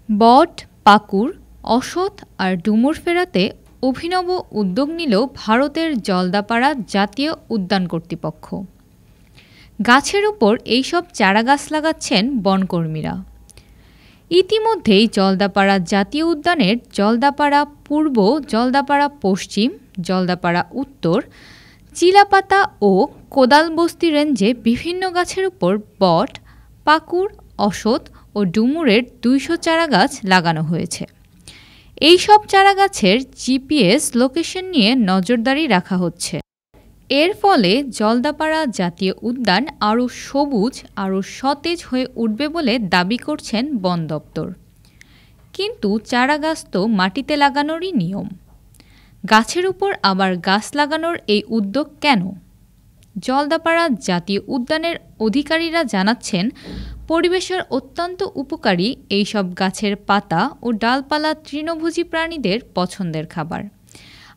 বট, পাকুড়, অশথ আর ডুমুর ফেরাতে অভিনব উদ্যোগ নিল ভারতের জলদাপাড়া জাতীয় উদ্যান কর্তৃপক্ষ। গাছের উপর এইসব চারাগাছ লাগাচ্ছেন বনকর্মীরা। ইতিমধ্যেই জলদাপাড়া জাতীয় উদ্যানের জলদাপাড়া পূর্ব, জলদাপাড়া পশ্চিম, জলদাপাড়া উত্তর, চিলাপাতা ও কোদালবস্তি রেঞ্জে বিভিন্ন গাছের উপর বট, পাকুড়, অশথ ও ডুমুরের ২০০ চারাগাছ লাগানো হয়েছে। এই সব চারাগাছের জিপিএস লোকেশন নিয়ে নজরদারি রাখা হচ্ছে। এর ফলে জলদাপাড়া জাতীয় উদ্যান আরও সবুজ, আরও সতেজ হয়ে উঠবে বলে দাবি করছেন বন দপ্তর। কিন্তু চারাগাছ তো মাটিতে লাগানোরই নিয়ম, গাছের উপর আবার গাছ লাগানোর এই উদ্যোগ কেন? জলদাপাড়া জাতীয় উদ্যানের অধিকারীরা জানাচ্ছেন, পরিবেশের অত্যন্ত উপকারী এইসব গাছের পাতা ও ডালপালা তৃণভোজী প্রাণীদের পছন্দের খাবার।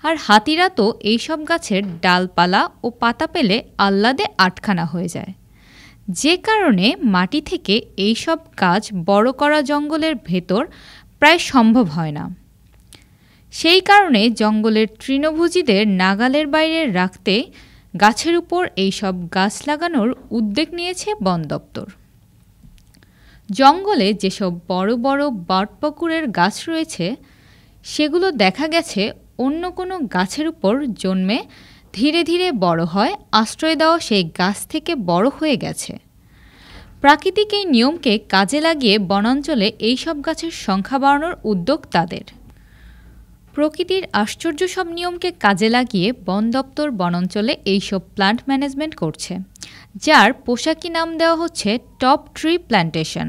আর হাতিরা তো এইসব গাছের ডালপালা ও পাতা পেলে আহ্লাদে আটখানা হয়ে যায়, যে কারণে মাটি থেকে এইসব গাছ বড় করা জঙ্গলের ভেতর প্রায় সম্ভব হয় না। সেই কারণে জঙ্গলের তৃণভোজীদের নাগালের বাইরে রাখতে গাছের উপর এইসব গাছ লাগানোর উদ্যোগ নিয়েছে বন দপ্তর। জঙ্গলে যেসব বড় বড় বটপাকুড়ের গাছ রয়েছে, সেগুলো দেখা গেছে অন্য কোনো গাছের উপর জন্মে ধীরে ধীরে বড় হয়, আশ্রয় দেওয়া সেই গাছ থেকে বড় হয়ে গেছে। প্রাকৃতিক এই নিয়মকে কাজে লাগিয়ে বনাঞ্চলে এইসব গাছের সংখ্যা বাড়ানোর উদ্যোগ তাদের। প্রকৃতির আশ্চর্য সব নিয়মকে কাজে লাগিয়ে বন দপ্তর বনাঞ্চলে এইসব প্লান্ট ম্যানেজমেন্ট করছে, যার পোশাকি নাম দেওয়া হচ্ছে টপ ট্রি প্ল্যান্টেশন।